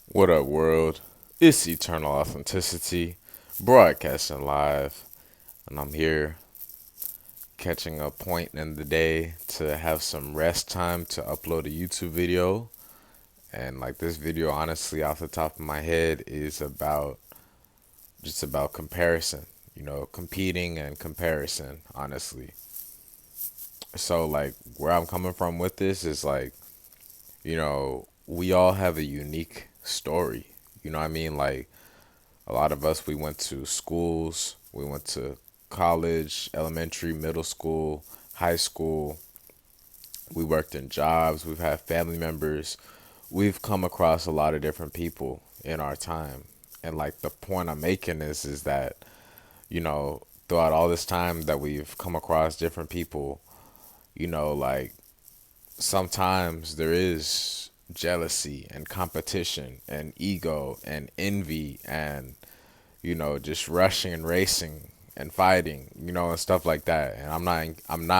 What up, world? It's Eternal Authenticity, broadcasting live, and I'm here catching a point in the day to have some rest time to upload a YouTube video. And like this video, honestly, off the top of my head, is about just about comparison, competing and comparison, honestly. So, like, where I'm coming from with this is like, we all have a unique story. You know what I mean? Like, a lot of us, we went to schools, we went to college, elementary, middle school, high school. We worked in jobs, we've had family members. We've come across a lot of different people in our time. And like the point I'm making is that, throughout all this time that we've come across different people, like sometimes there is jealousy and competition and ego and envy and just rushing and racing and fighting, and stuff like that. And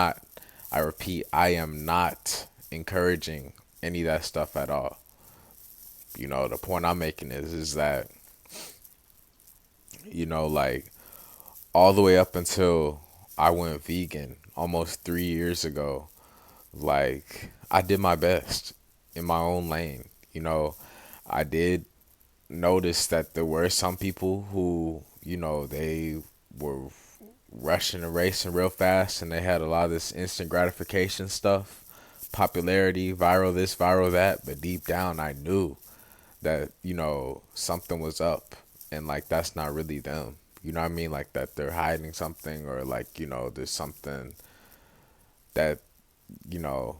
I repeat, I am not encouraging any of that stuff at all. The point I'm making is that, like all the way up until I went vegan almost 3 years ago, like I did my best in my own lane. I did notice that there were some people who, they were rushing and racing real fast and they had a lot of this instant gratification stuff, popularity, viral this, viral that. But deep down, I knew that, something was up and like that's not really them. You know what I mean? Like that they're hiding something or like, there's something that, you know,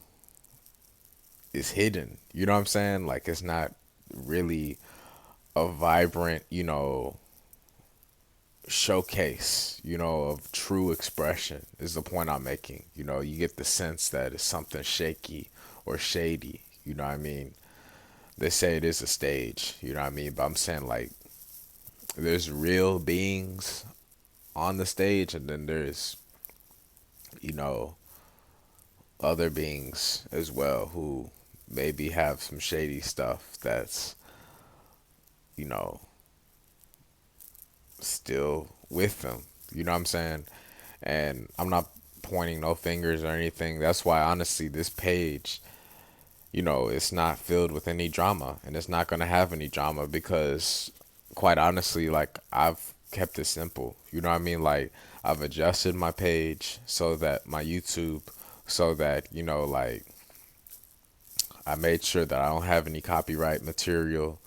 is hidden. You know what I'm saying? Like it's not really a vibrant, showcase, of true expression is the point I'm making. You get the sense that it's something shaky or shady. You know what I mean? They say it is a stage, you know what I mean? But I'm saying like there's real beings on the stage and then there's, you know, other beings as well who maybe have some shady stuff that's, you know, still with them. You know what I'm saying? And I'm not pointing no fingers or anything. That's why honestly this page, it's not filled with any drama and it's not going to have any drama because quite honestly like I've kept it simple. You know what I mean? Like I've adjusted my page so that my YouTube so that, like I made sure that I don't have any copyright material.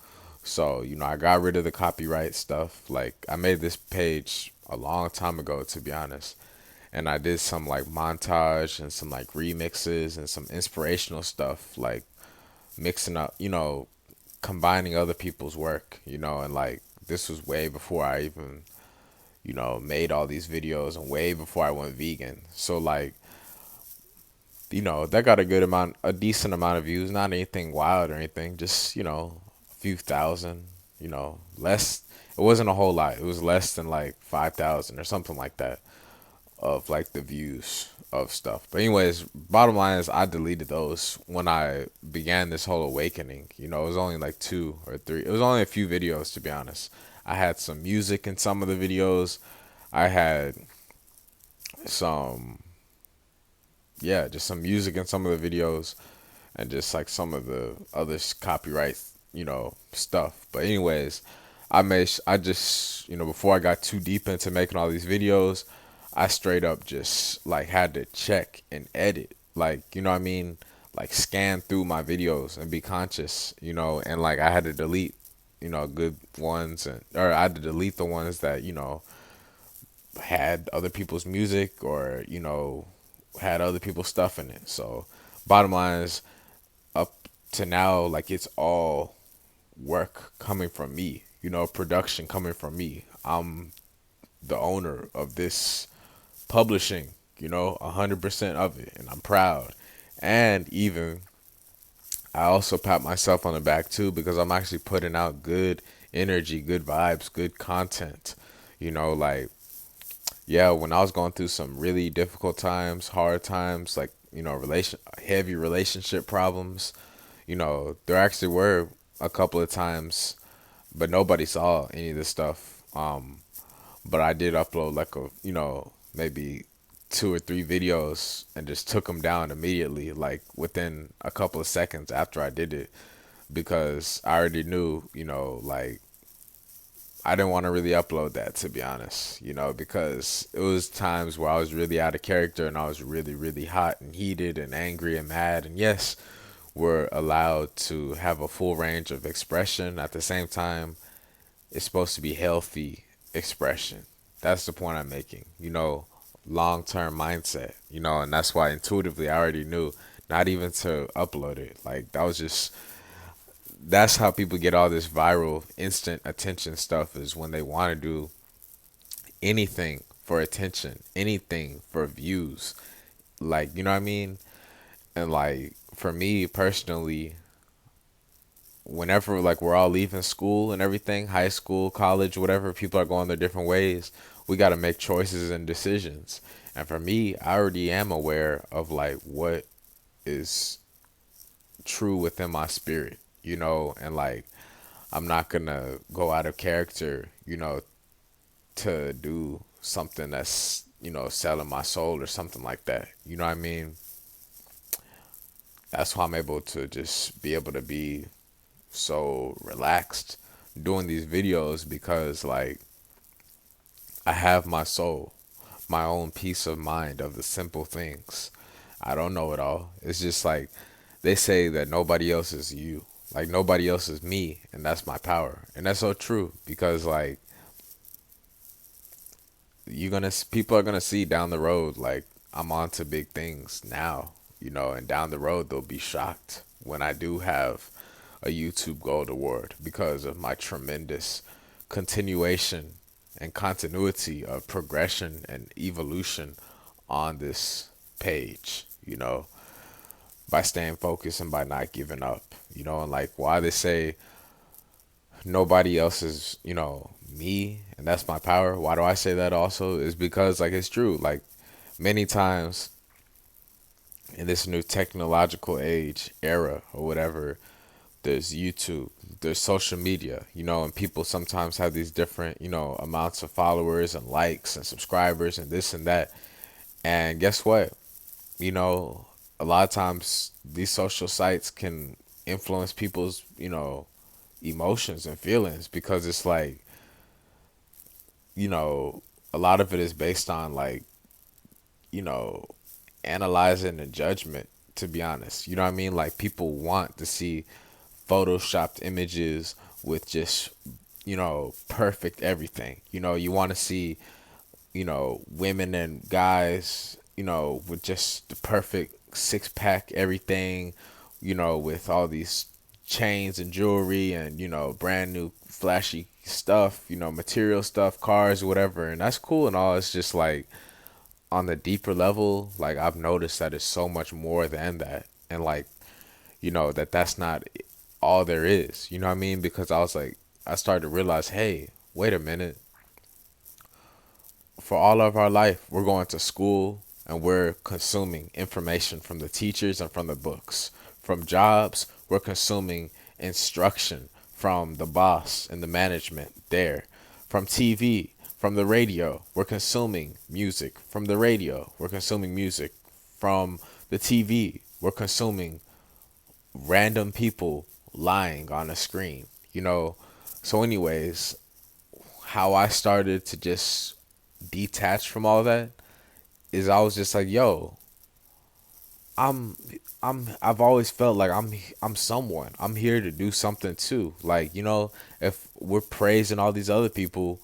So, I got rid of the copyright stuff. Like I made this page a long time ago to be honest. And I did some like montage and some like remixes and some inspirational stuff like mixing up, combining other people's work, and like this was way before I even, made all these videos and way before I went vegan. So like, that got a decent amount of views, not anything wild or anything, just, a few thousand, less. It wasn't a whole lot. It was less than like 5,000 or something like that of like the views of stuff. But anyways, bottom line is I deleted those when I began this whole awakening. It was only like two or three. It was only a few videos to be honest. I had some music in some of the videos. I had some yeah, just some music in some of the videos and just like some of the other copyright, stuff. But anyways, I just, before I got too deep into making all these videos, I straight up just like had to check and edit. Like, you know what I mean? Like scan through my videos and be conscious, and like I had to delete, good ones or I had to delete the ones that, had other people's music or, had other people's stuff in it. So bottom line is up to now, like it's all work coming from me, production coming from me. I'm the owner of this publishing, 100% of it, and I'm proud. And even I also pat myself on the back too because I'm actually putting out good energy, good vibes, good content. Like yeah, when I was going through some really difficult times, hard times, like, heavy relationship problems, there actually were a couple of times, but nobody saw any of this stuff. But I did upload like maybe 2 or 3 videos and just took them down immediately, like within a couple of seconds after I did it, because I already knew, like I didn't want to really upload that, to be honest, because it was times where I was really out of character and I was really, really hot and heated and angry and mad. And yes, we're allowed to have a full range of expression. At the same time, it's supposed to be healthy expression. That's the point I'm making, long term mindset, and that's why intuitively I already knew not even to upload it. Like, that's how people get all this viral instant attention stuff, is when they want to do anything for attention, anything for views. Like, you know what I mean? And like for me personally, whenever like we're all leaving school and everything, high school, college, whatever, people are going their different ways. We got to make choices and decisions. And for me, I already am aware of like what is true within my spirit, and like I'm not gonna go out of character, to do something that's, selling my soul or something like that. You know what I mean? That's why I'm able to just be able to be so relaxed doing these videos, because like I have my soul, my own peace of mind of the simple things. I don't know it all. It's just like they say that nobody else is you. Like nobody else is me, and that's my power. And that's so true, because like people are gonna see down the road like I'm on to big things now, and down the road they'll be shocked when I do have a YouTube Gold Award, because of my tremendous continuation and continuity of progression and evolution on this page, by staying focused and by not giving up, and like why they say nobody else is, me, and that's my power. Why do I say that also? Is because like it's true. Like many times in this new technological age era or whatever, there's YouTube, there's social media, and people sometimes have these different, amounts of followers and likes and subscribers and this and that. And guess what? A lot of times these social sites can influence people's, emotions and feelings, because it's like, you know, a lot of it is based on like, you know, analyzing and judgment, to be honest. You know what I mean? Like people want to see photoshopped images with just, perfect everything. You want to see, women and guys, with just the perfect six pack everything, with all these chains and jewelry and, brand new flashy stuff, material stuff, cars, whatever. And that's cool and all. It's just like on the deeper level, like I've noticed that it's so much more than that. And like, that's not all there is. You know what I mean? Because I started to realize, hey, wait a minute. For all of our life, we're going to school and we're consuming information from the teachers and from the books. From jobs, we're consuming instruction from the boss and the management there. From TV, from the radio, we're consuming music. From the radio, we're consuming music. From the TV, we're consuming random people lying on a screen, So, anyways, how I started to just detach from all that is I was just like, yo, I'm I've always felt like I'm someone. I'm here to do something too. Like, if we're praising all these other people,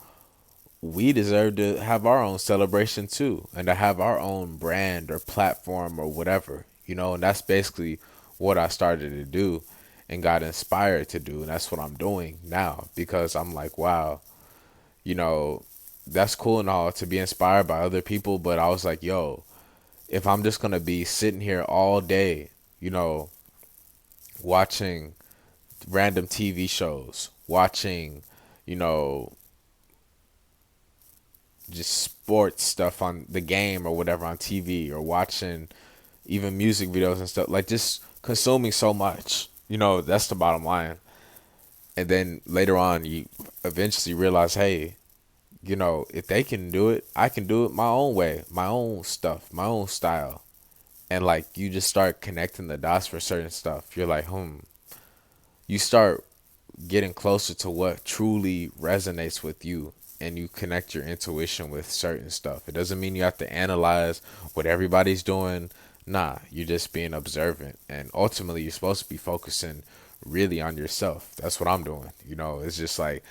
we deserve to have our own celebration too, and to have our own brand or platform or whatever, and that's basically what I started to do and got inspired to do. And that's what I'm doing now, because I'm like, wow, you know, that's cool and all to be inspired by other people. But I was like, yo, if I'm just going to be sitting here all day, watching random TV shows, watching, you know, just sports stuff on the game or whatever on TV, or watching even music videos and stuff, like just consuming so much, that's the bottom line. And then later on, you eventually realize, hey, if they can do it, I can do it my own way, my own stuff, my own style. And like you just start connecting the dots for certain stuff. You're like, you start getting closer to what truly resonates with you, and you connect your intuition with certain stuff. It doesn't mean you have to analyze what everybody's doing. Nah, you're just being observant, and ultimately you're supposed to be focusing really on yourself. That's what I'm doing. It's just like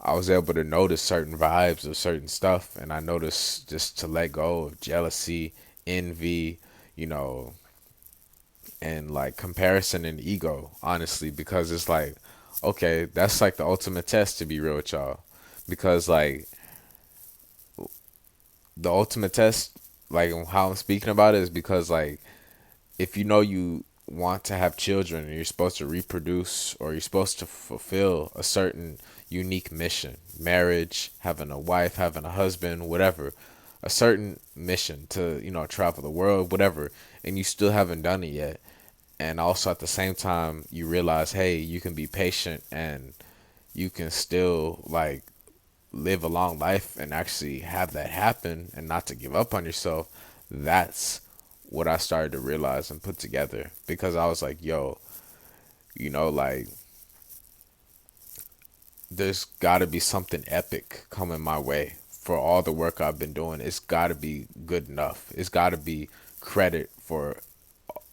I was able to notice certain vibes of certain stuff, and I noticed just to let go of jealousy, envy, you know, and like comparison and ego, honestly, because it's like, okay, that's like the ultimate test, to be real with y'all. Because like the ultimate test, like how I'm speaking about it, is because like if you want to have children and you're supposed to reproduce, or you're supposed to fulfill a certain unique mission, marriage, having a wife, having a husband, whatever, a certain mission to, travel the world, whatever, and you still haven't done it yet. And also at the same time, you realize, hey, you can be patient and you can still like live a long life and actually have that happen and not to give up on yourself. That's what I started to realize and put together, because I was like, yo, like there's got to be something epic coming my way for all the work I've been doing. It's got to be good enough. It's got to be credit for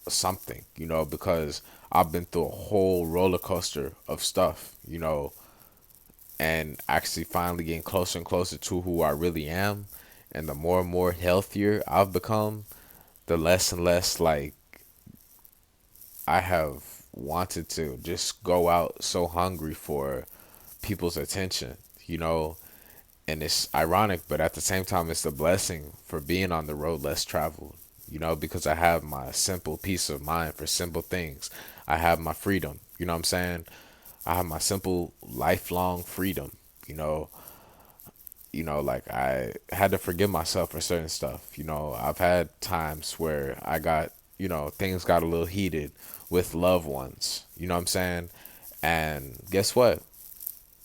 something, because I've been through a whole roller coaster of stuff, and actually finally getting closer and closer to who I really am. And the more and more healthier I've become, the less and less like I have wanted to just go out so hungry for people's attention, and it's ironic, but at the same time, it's a blessing for being on the road less traveled, because I have my simple peace of mind for simple things. I have my freedom, you know what I'm saying? I have my simple lifelong freedom, you know, like I had to forgive myself for certain stuff. I've had times where I got, things got a little heated with loved ones, you know what I'm saying? And guess what?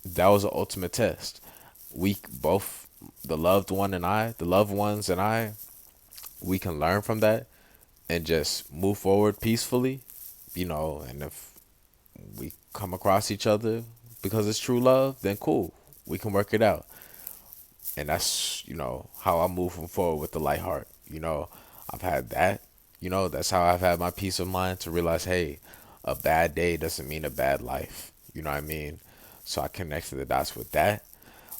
That was the ultimate test. We both, the loved ones and I, we can learn from that and just move forward peacefully, and if we come across each other because it's true love, then cool. We can work it out. And that's, how I'm moving forward with the light heart. I've had that. That's how I've had my peace of mind to realize, hey, a bad day doesn't mean a bad life. You know what I mean? So I connected the dots with that.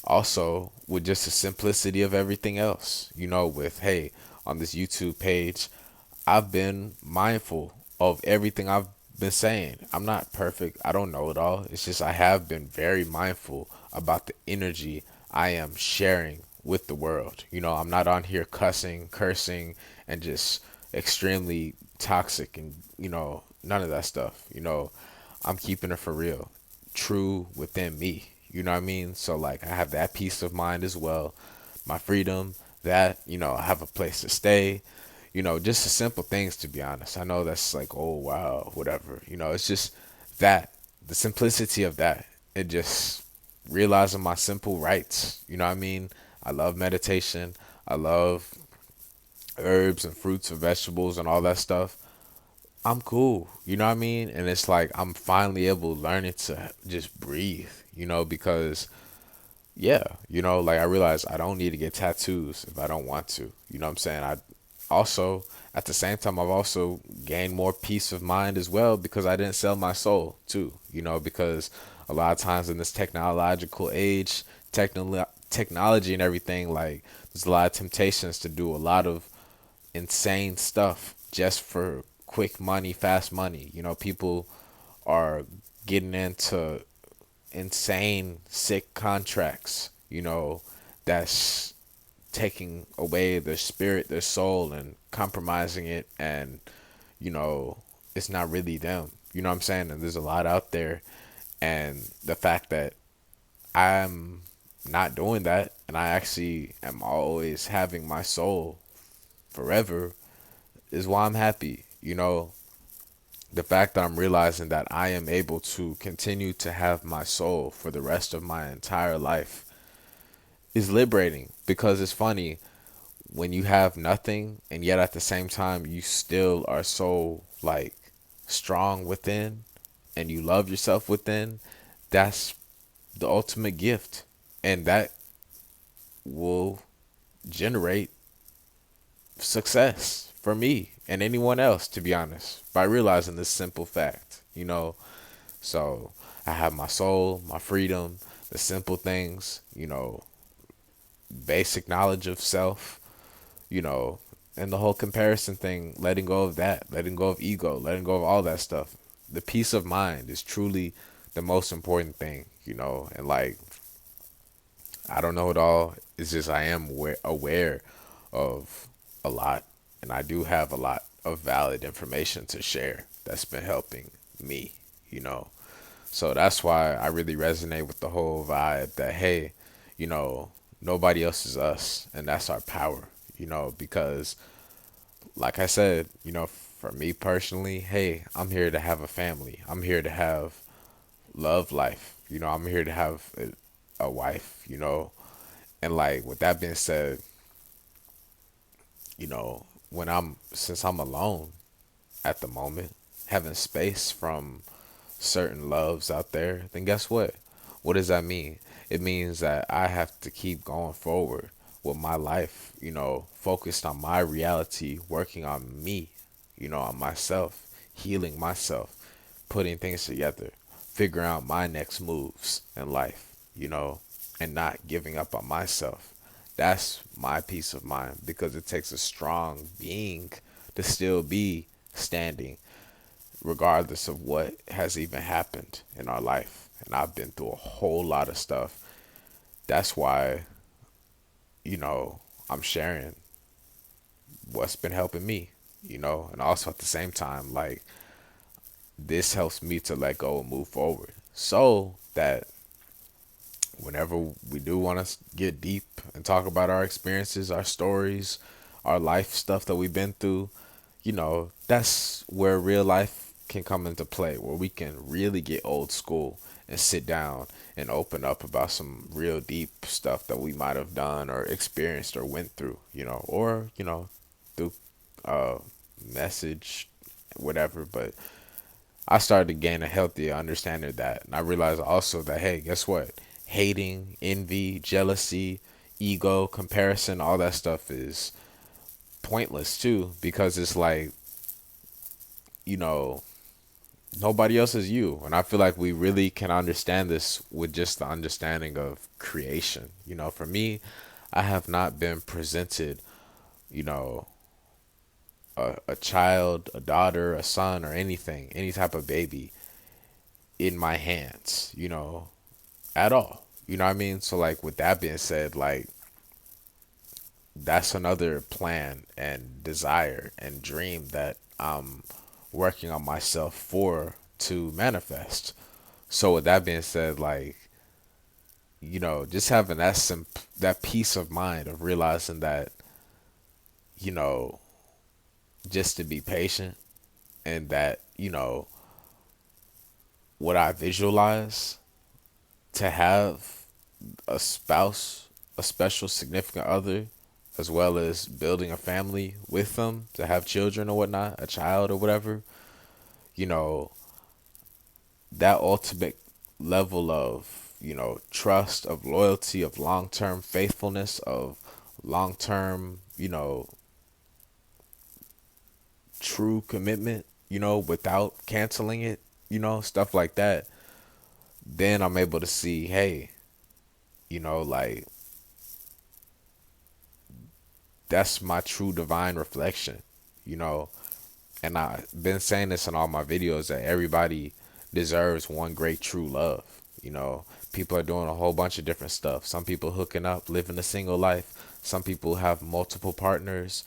Also, with just the simplicity of everything else, with, hey, on this YouTube page, I've been mindful of everything I've been saying. I'm not perfect. I don't know it all. It's just I have been very mindful about the energy I am sharing with the world. I'm not on here cussing, cursing, and just extremely toxic and, none of that stuff. I'm keeping it for real, true within me. You know what I mean? So, like, I have that peace of mind as well. My freedom, that, I have a place to stay, just the simple things, to be honest. I know that's like, oh, wow, whatever. It's just that, the simplicity of that. It just realizing my simple rights. You know what I mean? I love meditation. I love herbs and fruits and vegetables and all that stuff. I'm cool. You know what I mean? And it's like I'm finally able to learn it to just breathe, because yeah, like I realize I don't need to get tattoos if I don't want to. You know what I'm saying? I also, at the same time, I've also gained more peace of mind as well because I didn't sell my soul too, because a lot of times in this technological age, technology and everything, like there's a lot of temptations to do a lot of insane stuff just for quick money, fast money. People are getting into insane, sick contracts, that's taking away their spirit, their soul, and compromising it. And, it's not really them. You know what I'm saying? And there's a lot out there. And the fact that I'm not doing that, and I actually am always having my soul forever, is why I'm happy, The fact that I'm realizing that I am able to continue to have my soul for the rest of my entire life is liberating, because it's funny when you have nothing and yet at the same time you still are so like strong within and you love yourself within. That's the ultimate gift, and that will generate success for me and anyone else, to be honest, by realizing this simple fact, you know. So I have my soul, my freedom, the simple things, you know, basic knowledge of self, you know, and the whole comparison thing, letting go of that, letting go of ego, letting go of all that stuff. The peace of mind is truly the most important thing, you know, and like, I don't know it all. It's just I am aware of a lot, and I do have a lot of valid information to share that's been helping me, you know. So that's why I really resonate with the whole vibe that, hey, you know, nobody else is us, and that's our power, you know, because like I said, you know, for me personally, hey, I'm here to have a family. I'm here to have love life. You know, I'm here to have a wife, you know. And like with that being said, you know, since I'm alone at the moment, having space from certain loves out there, then guess what? What does that mean? It means that I have to keep going forward with my life, you know, focused on my reality, working on me, you know, on myself, healing myself, putting things together, figuring out my next moves in life, you know, and not giving up on myself. That's my peace of mind, because it takes a strong being to still be standing regardless of what has even happened in our life. And I've been through a whole lot of stuff. That's why, you know, I'm sharing what's been helping me, you know, and also at the same time, like, this helps me to let go and move forward so that whenever we do want to get deep and talk about our experiences, our stories, our life stuff that we've been through, you know, that's where real life can come into play, where we can really get old school and sit down and open up about some real deep stuff that we might have done or experienced or went through, you know, or, you know, through uh message, whatever. But I started to gain a healthier understanding of that. And I realized also that, hey, guess what? Hating, envy, jealousy, ego, comparison, all that stuff is pointless too, because it's like, you know, nobody else is you. And I feel like we really can understand this with just the understanding of creation. You know, for me, I have not been presented, you know, a child, a daughter, a son, or anything, any type of baby in my hands, you know, at all. You know what I mean? So, like, with that being said, like, that's another plan and desire and dream that I'm working on myself for to manifest. So, with that being said, like, you know, just having that peace of mind of realizing that, you know, just to be patient, and that, you know, what I visualize to have a spouse, a special significant other, as well as building a family with them, to have children or whatnot, a child or whatever, you know, that ultimate level of, you know, trust, of loyalty, of long term faithfulness, of long term, you know, true commitment, you know, without canceling it, you know, stuff like that. Then I'm able to see, hey, you know, like, that's my true divine reflection, you know. And I've been saying this in all my videos that everybody deserves one great true love. You know, people are doing a whole bunch of different stuff. Some people hooking up, living a single life. Some people have multiple partners,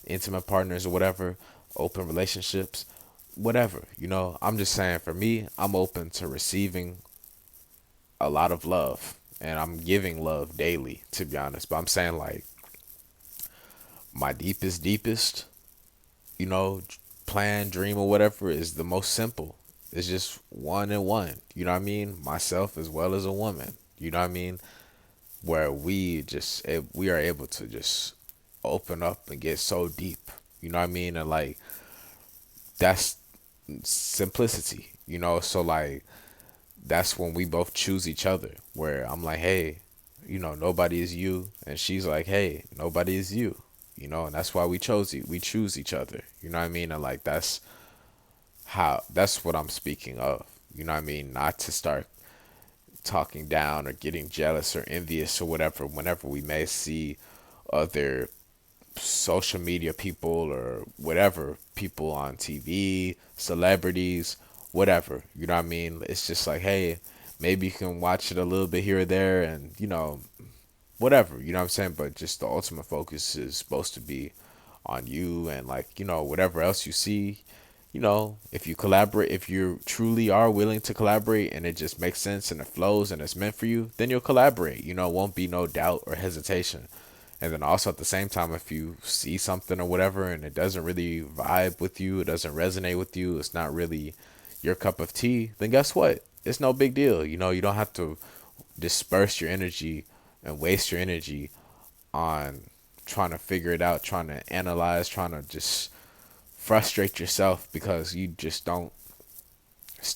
intimate partners or whatever, open relationships, whatever. You know, I'm just saying for me, I'm open to receiving a lot of love, and I'm giving love daily, to be honest. But I'm saying, like, my deepest, you know, plan, dream, or whatever is the most simple. It's just one and one. You know what I mean? Myself as well as a woman. You know what I mean? Where we are able to just open up and get so deep. You know what I mean? And like that's simplicity. You know, so like that's when we both choose each other. Where I'm like, hey, nobody is you, and she's like, hey, nobody is you. And that's why we choose each other. You know what I mean? And like that's what I'm speaking of. You know what I mean? Not to start talking down or getting jealous or envious or whatever whenever we may see other social media people or whatever people on TV, celebrities, whatever. You know what I mean? It's just like, hey, maybe you can watch it a little bit here or there and, whatever, you know what I'm saying? But just the ultimate focus is supposed to be on you and like, whatever else you see, if you collaborate, if you truly are willing to collaborate and it just makes sense and it flows and it's meant for you, then you'll collaborate. Won't be no doubt or hesitation. And then also at the same time, if you see something or whatever and it doesn't really vibe with you, it doesn't resonate with you, it's not really your cup of tea, then guess what? It's no big deal. You don't have to disperse your energy and waste your energy on trying to figure it out, trying to analyze, trying to just frustrate yourself because you just don't